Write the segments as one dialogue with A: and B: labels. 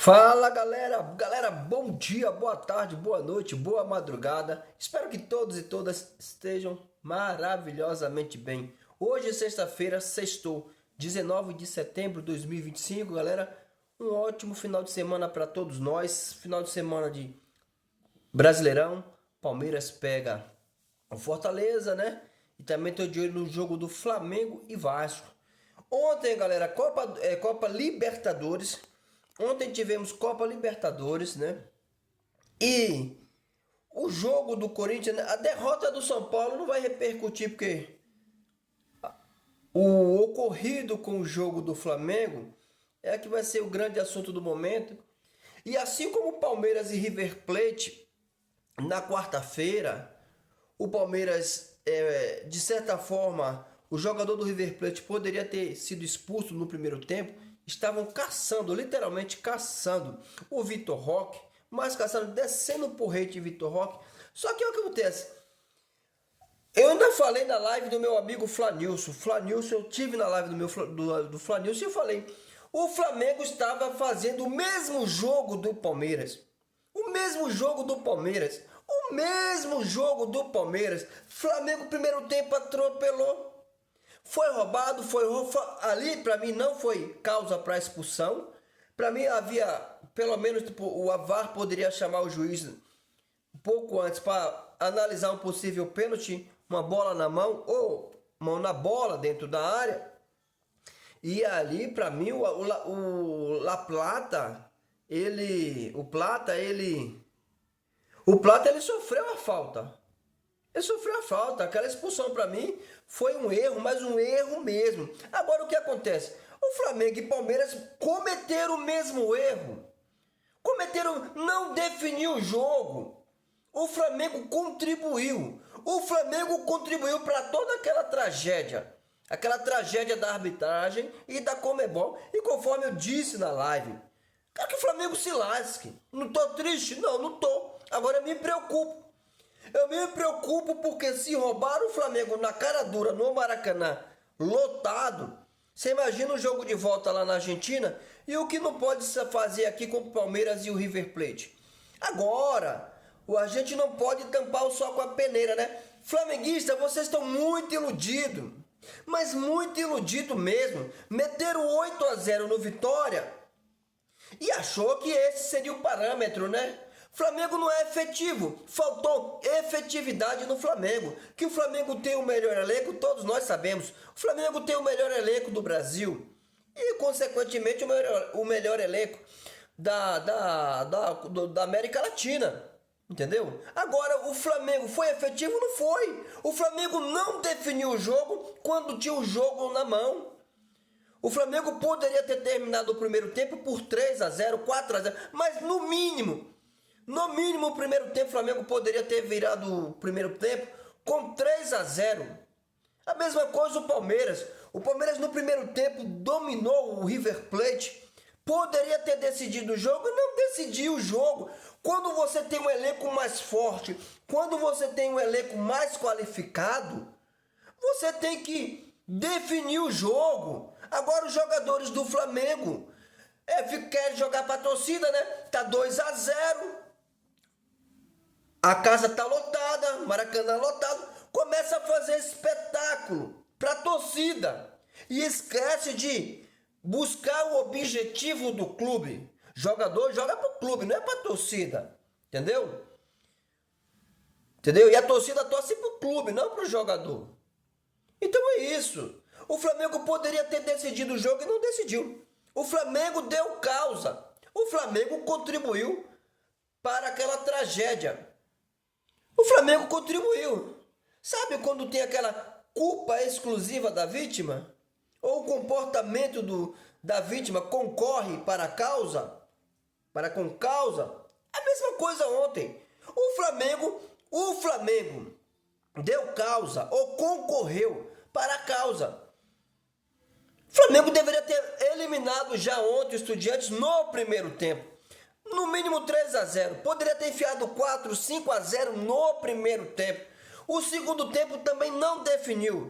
A: Fala galera, bom dia, boa tarde, boa noite, boa madrugada. Espero que todos e todas estejam maravilhosamente bem. Hoje é sexta-feira, sextou, 19 de setembro de 2025, galera. Um ótimo final de semana para todos nós. Final de semana de Brasileirão. Palmeiras pega o Fortaleza, né? E também tô de olho no jogo do Flamengo e Vasco. Ontem, galera, Copa Libertadores. Ontem tivemos Copa Libertadores, né? E o jogo do Corinthians, né? A derrota do São Paulo não vai repercutir, porque o ocorrido com o jogo do Flamengo é que vai ser o grande assunto do momento. E assim como Palmeiras e River Plate, na quarta-feira, o Palmeiras, de certa forma, o jogador do River Plate poderia ter sido expulso no primeiro tempo. Estavam caçando, literalmente caçando o Vitor Roque, mas caçando, descendo o porrete de Vitor Roque. Só que o que acontece? Eu ainda falei na live do meu amigo Flanilson. Eu tive na live do Flanilson e eu falei: o Flamengo estava fazendo o mesmo jogo do Palmeiras. O mesmo jogo do Palmeiras. O mesmo jogo do Palmeiras. Flamengo, primeiro tempo, atropelou. Foi roubado, ali para mim não foi causa para expulsão. Para mim havia, pelo menos, o VAR poderia chamar o juiz um pouco antes para analisar um possível pênalti, uma bola na mão ou mão na bola dentro da área. E ali, para mim, o La Plata, o Plata ele sofreu a falta. Ele sofreu a falta. Aquela expulsão para mim foi um erro, mas um erro mesmo. Agora o que acontece? O Flamengo e Palmeiras cometeram o mesmo erro. Não definiu o jogo. O Flamengo contribuiu. O Flamengo contribuiu para toda aquela tragédia. Aquela tragédia da arbitragem e da Conmebol. E conforme eu disse na live, quero que o Flamengo se lasque. Não tô triste? Não, não tô. Agora eu me preocupo. Eu me preocupo porque se roubaram o Flamengo na cara dura, no Maracanã, lotado, você imagina o jogo de volta lá na Argentina e o que não pode se fazer aqui com o Palmeiras e o River Plate. Agora, a gente não pode tampar o sol com a peneira, né? Flamenguista, vocês estão muito iludidos, mas muito iludido mesmo. Meteram 8-0 no Vitória e achou que esse seria o parâmetro, né? Flamengo não é efetivo, faltou efetividade no Flamengo. Que o Flamengo tem o melhor elenco, todos nós sabemos. O Flamengo tem o melhor elenco do Brasil e, consequentemente, o melhor elenco da América Latina. Entendeu? Agora, o Flamengo foi efetivo? Não foi. O Flamengo não definiu o jogo quando tinha o jogo na mão. O Flamengo poderia ter terminado o primeiro tempo por 3-0, 4-0, mas no mínimo, o primeiro tempo o Flamengo poderia ter virado o primeiro tempo com 3-0. A mesma coisa o Palmeiras. O Palmeiras no primeiro tempo dominou o River Plate. Poderia ter decidido o jogo, não decidiu o jogo. Quando você tem um elenco mais forte, quando você tem um elenco mais qualificado, você tem que definir o jogo. Agora os jogadores do Flamengo querem jogar para a torcida, né? Tá 2-0. A casa tá lotada, Maracanã lotado, começa a fazer espetáculo para torcida e esquece de buscar o objetivo do clube. Jogador joga pro clube, não é para torcida, entendeu? Entendeu? E a torcida torce pro clube, não pro jogador. Então é isso. O Flamengo poderia ter decidido o jogo e não decidiu. O Flamengo deu causa. O Flamengo contribuiu para aquela tragédia. O Flamengo contribuiu. Sabe quando tem aquela culpa exclusiva da vítima? Ou o comportamento da vítima concorre para a causa? Para com causa? A mesma coisa ontem. O Flamengo deu causa ou concorreu para a causa. O Flamengo deveria ter eliminado já ontem o Estudiantes no primeiro tempo. No mínimo 3-0. Poderia ter enfiado 4, 5-0 no primeiro tempo. O segundo tempo também não definiu.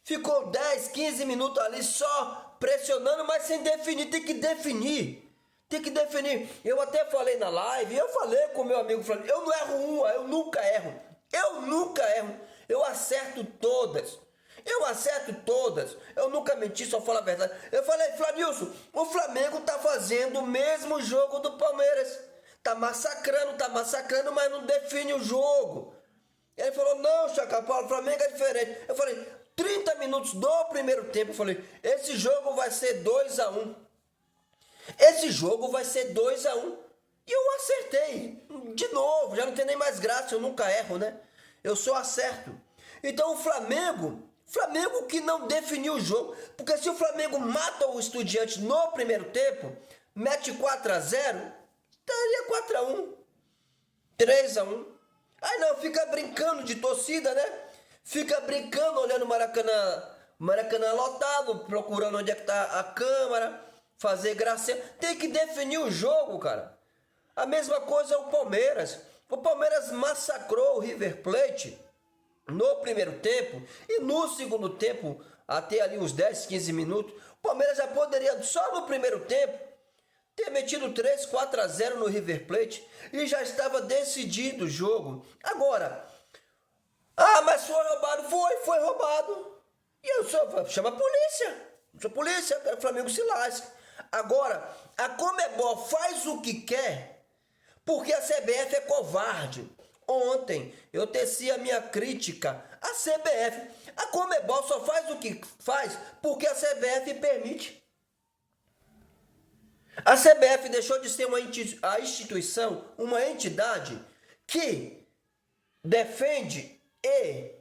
A: Ficou 10, 15 minutos ali só pressionando, mas sem definir. Tem que definir. Tem que definir. Eu até falei na live, eu falei com meu amigo Flamengo, eu não erro uma, eu nunca erro. Eu nunca erro. Eu acerto todas. Eu acerto todas. Eu nunca menti, só falo a verdade. Eu falei, Flanilson, o Flamengo tá fazendo o mesmo jogo do Palmeiras. Tá massacrando, mas não define o jogo. Ele falou, não, Chaca Paulo, o Flamengo é diferente. Eu falei, 30 minutos do primeiro tempo, eu falei, esse jogo vai ser 2-1. Esse jogo vai ser 2-1. E eu acertei. De novo, já não tem nem mais graça, eu nunca erro, né? Eu só acerto. Então o Flamengo que não definiu o jogo, porque se o Flamengo mata o Estudiantes no primeiro tempo, mete 4-0, estaria 4-1, 3-1. Aí não, fica brincando de torcida, né? Fica brincando, olhando o Maracanã lotado, procurando onde é que tá a câmera, fazer gracinha. Tem que definir o jogo, cara. A mesma coisa é o Palmeiras. O Palmeiras massacrou o River Plate no primeiro tempo e no segundo tempo, até ali uns 10, 15 minutos, o Palmeiras já poderia, só no primeiro tempo, ter metido 3-4-0 no River Plate e já estava decidido o jogo. Agora, mas foi roubado. Foi roubado. E eu só chama a polícia. Sou polícia, o Flamengo se lasca. Agora, a Conmebol faz o que quer porque a CBF é covarde. Ontem eu teci a minha crítica à CBF. A Conmebol só faz o que faz porque a CBF permite. A CBF deixou de ser a instituição, uma entidade que defende e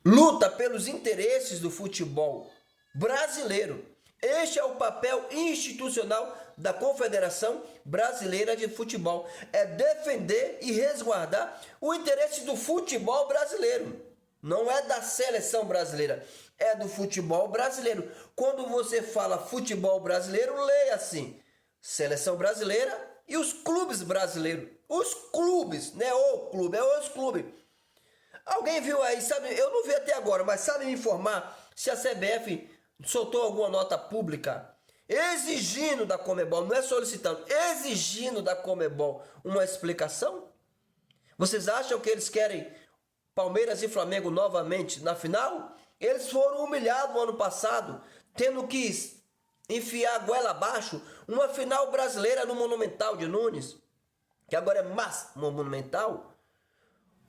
A: luta pelos interesses do futebol brasileiro. Este é o papel institucional da Confederação Brasileira de Futebol. É defender e resguardar o interesse do futebol brasileiro. Não é da seleção brasileira, é do futebol brasileiro. Quando você fala futebol brasileiro, leia assim: seleção brasileira e os clubes brasileiros. Os clubes, não é o clube, é os clubes. Alguém viu aí, sabe? Eu não vi até agora, mas sabe me informar se a CBF soltou alguma nota pública exigindo da Conmebol, não é solicitando, exigindo da Conmebol uma explicação? Vocês acham que eles querem Palmeiras e Flamengo novamente na final? Eles foram humilhados no ano passado, tendo que enfiar a goela abaixo uma final brasileira no Monumental de Nunes, que agora é mais Monumental.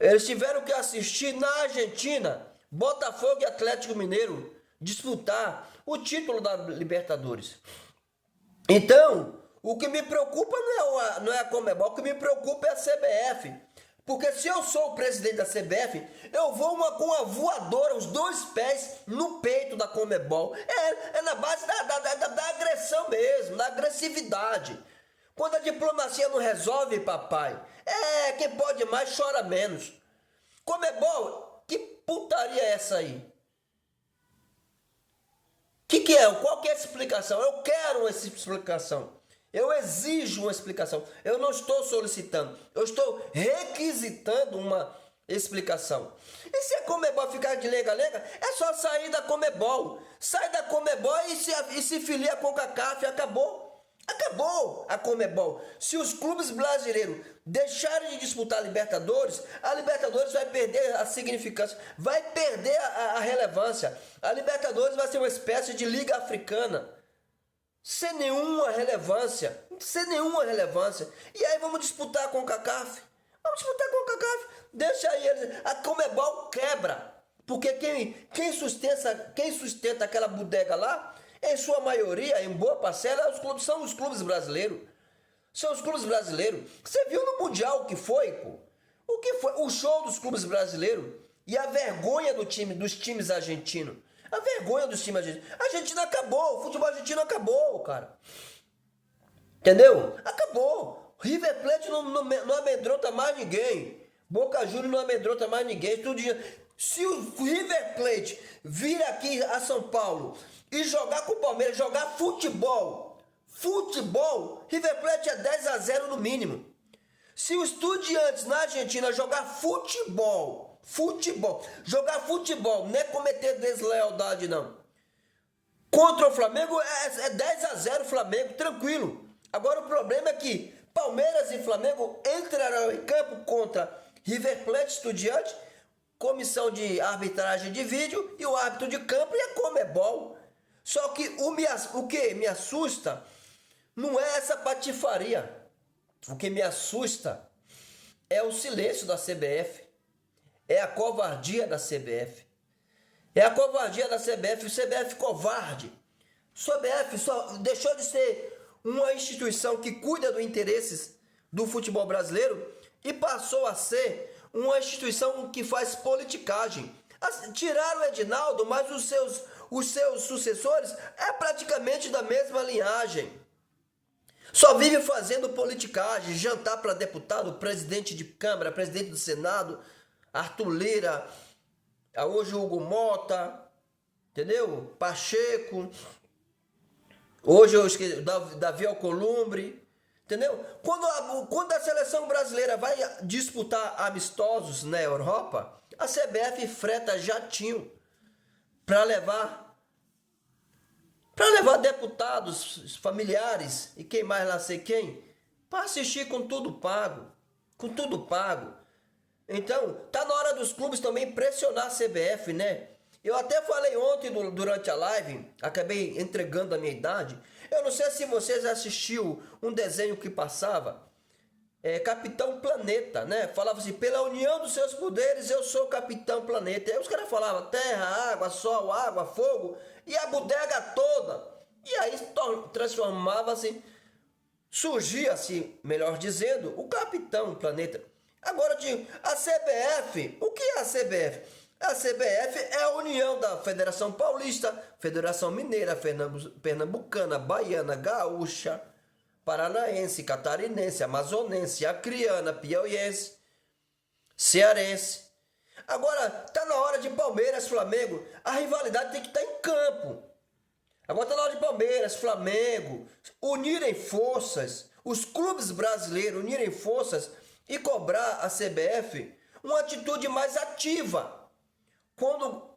A: Eles tiveram que assistir na Argentina Botafogo e Atlético Mineiro disputar o título da Libertadores. Então, o que me preocupa não é a Conmebol, o que me preocupa é a CBF. Porque se eu sou o presidente da CBF, eu vou com a voadora, os dois pés no peito da Conmebol. É na base da agressão mesmo, da agressividade. Quando a diplomacia não resolve, papai, quem pode mais chora menos. Conmebol, que putaria é essa aí? Que é? Qual que é a explicação? Eu quero essa explicação. Eu exijo uma explicação. Eu não estou solicitando. Eu estou requisitando uma explicação. E se a Conmebol ficar de lenga-lenga, é só sair da Conmebol. Sai da Conmebol e se filia com a CONCACAF. Acabou. Acabou a Conmebol. Se os clubes brasileiros deixarem de disputar a Libertadores vai perder a significância, vai perder a relevância. A Libertadores vai ser uma espécie de Liga Africana, sem nenhuma relevância. E aí vamos disputar com a CONCACAF. Deixa aí, a Conmebol quebra. Porque quem sustenta aquela bodega lá, em sua maioria, em boa parcela, são os clubes brasileiros. São os clubes brasileiros. Você viu no Mundial o que foi, pô? O que foi? O show dos clubes brasileiros e a vergonha dos times argentinos. A vergonha dos times argentinos. A Argentina acabou. O futebol argentino acabou, cara. Entendeu? Acabou. River Plate não amedronta mais ninguém. Boca Juniors não amedronta mais ninguém. Se o River Plate vir aqui a São Paulo e jogar com o Palmeiras, jogar futebol, River Plate é 10-0 no mínimo. Se o Estudiantes na Argentina jogar futebol, não é cometer deslealdade não, contra o Flamengo é 10-0 Flamengo, tranquilo. Agora o problema é que Palmeiras e Flamengo entrarão em campo contra River Plate, Estudiantes, comissão de arbitragem de vídeo e o árbitro de campo e a Conmebol. Só que o que me assusta não é essa patifaria. O que me assusta é o silêncio da CBF. É a covardia da CBF. É a covardia da CBF. O CBF covarde. O CBF só deixou de ser uma instituição que cuida dos interesses do futebol brasileiro e passou a ser uma instituição que faz politicagem. Tiraram o Edinaldo, mas os seus sucessores é praticamente da mesma linhagem. Só vive fazendo politicagem, jantar para deputado, presidente de Câmara, presidente do Senado, Arthur Lira, hoje Hugo Mota, entendeu? Pacheco, hoje eu esqueci, Davi Alcolumbre, entendeu? Quando a seleção brasileira vai disputar amistosos na Europa, a CBF freta jatinho para levar deputados, familiares e quem mais lá sei quem, para assistir com tudo pago. Com tudo pago. Então, tá na hora dos clubes também pressionar a CBF, né? Eu até falei ontem durante a live, acabei entregando a minha idade. Eu não sei se vocês assistiram um desenho que passava, Capitão Planeta, né? Falava assim, pela união dos seus poderes eu sou Capitão Planeta. Aí os caras falavam terra, água, sol, água, fogo e a bodega toda. E aí transformava-se, surgia-se, melhor dizendo, o Capitão Planeta. Agora, a CBF, o que é a CBF? A CBF é a união da Federação Paulista, Federação Mineira, Pernambucana, Baiana, Gaúcha, Paranaense, Catarinense, Amazonense, Acreana, Piauiense, Cearense. Agora, tá na hora de Palmeiras, Flamengo, a rivalidade tem que estar em campo. Agora tá na hora de Palmeiras, Flamengo, unirem forças, os clubes brasileiros unirem forças e cobrar a CBF uma atitude mais ativa. Quando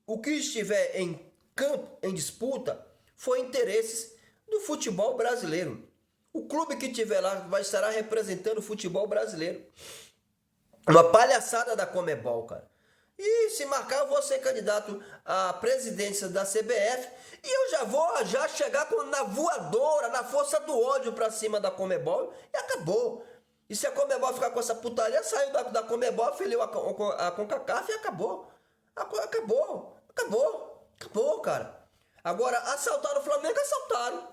A: o que estiver em campo, em disputa, for interesses do futebol brasileiro. O clube que estiver lá vai estar representando o futebol brasileiro. Uma palhaçada da Conmebol, cara. E se marcar, eu vou ser candidato à presidência da CBF e eu já vou chegar na voadora, na força do ódio pra cima da Conmebol e acabou. E se a Conmebol ficar com essa putaria, saiu da Conmebol, filiou a CONCACAF e acabou. Acabou, cara. Agora, assaltaram o Flamengo, assaltaram.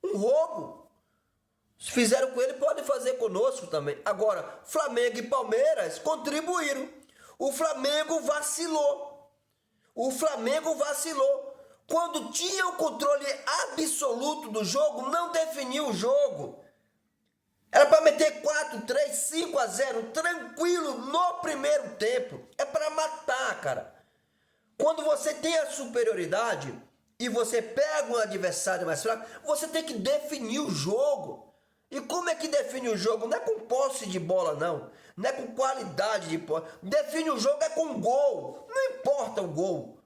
A: Um roubo. Se fizeram com ele, podem fazer conosco também. Agora, Flamengo e Palmeiras contribuíram. O Flamengo vacilou. Quando tinha o controle absoluto do jogo, não definiu o jogo. Era para meter 4, 3, 5-0, tranquilo no primeiro tempo. É para matar, cara. Quando você tem a superioridade e você pega um adversário mais fraco, você tem que definir o jogo. E como é que define o jogo? Não é com posse de bola, não. Não é com qualidade de posse. Define o jogo é com gol. Não importa o gol.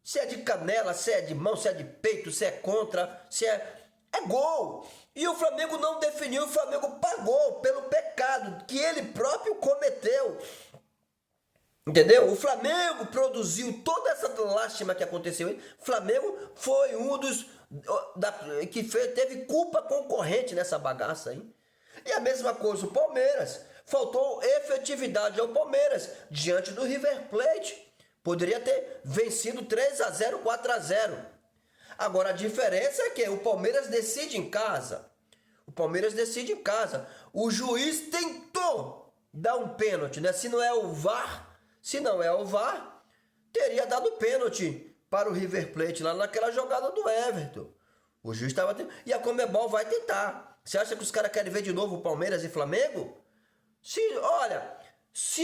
A: Se é de canela, se é de mão, se é de peito, se é contra, se é... É gol. E o Flamengo não definiu, o Flamengo pagou pelo pecado que ele próprio cometeu. Entendeu? O Flamengo produziu toda essa lástima que aconteceu. O Flamengo foi um dos que teve culpa concorrente nessa bagaça aí. E a mesma coisa o Palmeiras. Faltou efetividade ao Palmeiras diante do River Plate. Poderia ter vencido 3-0, 4-0. Agora a diferença é que o Palmeiras decide em casa. O juiz tentou dar um pênalti, né? Se não é o VAR, teria dado pênalti para o River Plate lá naquela jogada do Everton. O juiz estava tentando. E a Conmebol vai tentar. Você acha que os caras querem ver de novo o Palmeiras e Flamengo? Se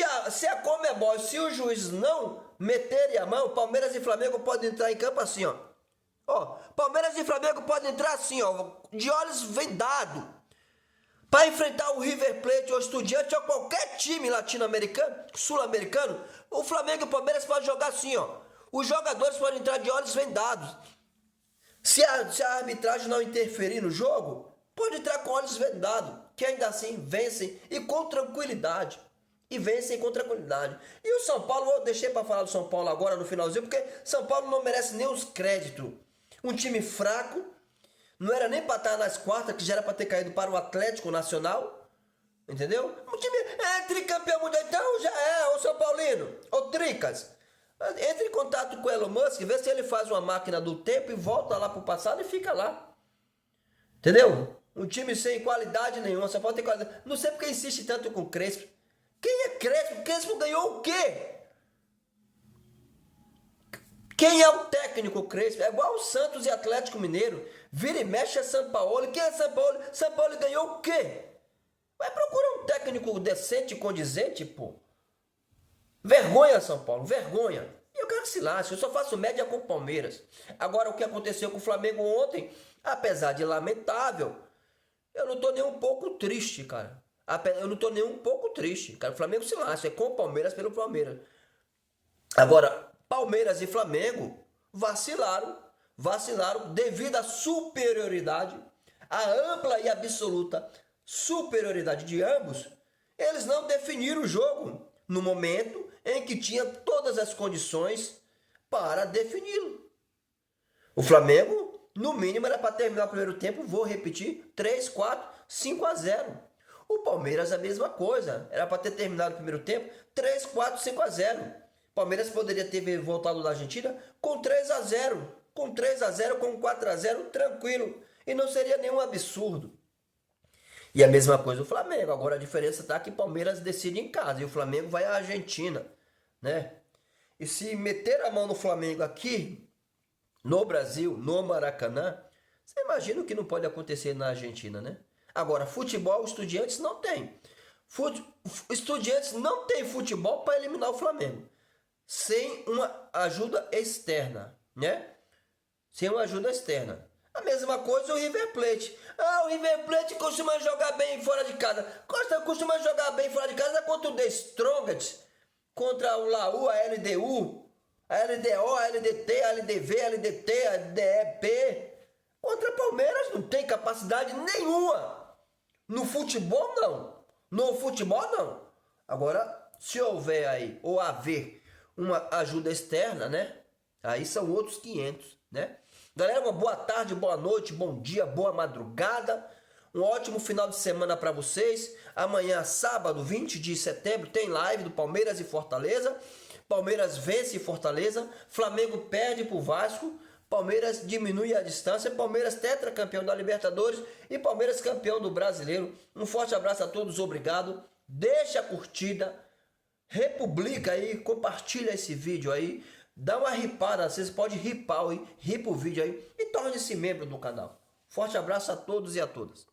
A: a Conmebol, se o juiz não meterem a mão, Palmeiras e Flamengo podem entrar em campo assim, ó. Palmeiras e Flamengo podem entrar assim, ó, de olhos vendados, para enfrentar o River Plate ou o Estudiantes ou qualquer time latino-americano, sul-americano. O Flamengo e o Palmeiras podem jogar assim, ó. Os jogadores podem entrar de olhos vendados. Se a arbitragem não interferir no jogo, Pode entrar com olhos vendados, que ainda assim vencem e com tranquilidade. E vencem com tranquilidade. E o São Paulo, eu deixei para falar do São Paulo agora no finalzinho, porque São Paulo não merece nem os créditos. Um time fraco, não era nem para estar nas quartas, que já era para ter caído para o Atlético Nacional. Entendeu? Um time tricampeão mundial, então já é, o São Paulino, o Tricas. Entre em contato com o Elon Musk, vê se ele faz uma máquina do tempo e volta lá pro passado e fica lá. Entendeu? Um time sem qualidade nenhuma, só pode ter qualidade. Não sei porque insiste tanto com o Crespo. Quem é Crespo? Crespo ganhou o quê? Quem é o técnico Crespo? É igual o Santos e Atlético Mineiro. Vira e mexe é São Paulo. Quem é São Paulo? São Paulo ganhou o quê? Vai procurar um técnico decente e condizente, pô. Vergonha, São Paulo, vergonha. E eu quero que se lasque, eu só faço média com o Palmeiras. Agora, o que aconteceu com o Flamengo ontem, apesar de lamentável, eu não tô nem um pouco triste, cara. Eu não tô nem um pouco triste, cara. O Flamengo se lasca, é com o Palmeiras pelo Palmeiras. Agora, Palmeiras e Flamengo vacilaram devido à superioridade, à ampla e absoluta superioridade de ambos. Eles não definiram o jogo no momento em que tinha todas as condições para defini-lo. O Flamengo, no mínimo, era para terminar o primeiro tempo, vou repetir, 3, 4, 5-0. O Palmeiras a mesma coisa, era para ter terminado o primeiro tempo, 3, 4, 5-0. Palmeiras poderia ter voltado da Argentina com 3-0, com 3-0, com 4-0, tranquilo, e não seria nenhum absurdo. E a mesma coisa o Flamengo. Agora a diferença está que o Palmeiras decide em casa e o Flamengo vai à Argentina, né? E se meter a mão no Flamengo aqui, no Brasil, no Maracanã, você imagina o que não pode acontecer na Argentina, né? Agora, futebol, Estudiantes não tem. Estudiantes não tem futebol para eliminar o Flamengo. Sem uma ajuda externa, né? Sem uma ajuda externa. A mesma coisa o River Plate. O River Plate costuma jogar bem fora de casa. Costuma jogar bem fora de casa contra o The Strongest, contra o Laú, a LDU, a LDO, a LDT, a LDV, a LDT, a DEP. Contra Palmeiras não tem capacidade nenhuma. No futebol, não. No futebol, não. Agora, se houver aí, ou haver uma ajuda externa, né? Aí são outros 500, né? Galera, uma boa tarde, boa noite, bom dia, boa madrugada. Um ótimo final de semana para vocês. Amanhã, sábado, 20 de setembro, tem live do Palmeiras e Fortaleza. Palmeiras vence Fortaleza. Flamengo perde pro Vasco. Palmeiras diminui a distância. Palmeiras tetracampeão da Libertadores. E Palmeiras campeão do Brasileiro. Um forte abraço a todos, obrigado. Deixa a curtida. Republica aí, compartilha esse vídeo aí. Dá uma ripada, vocês podem ripar aí, ripa o vídeo aí e torne-se membro do canal. Forte abraço a todos e a todas.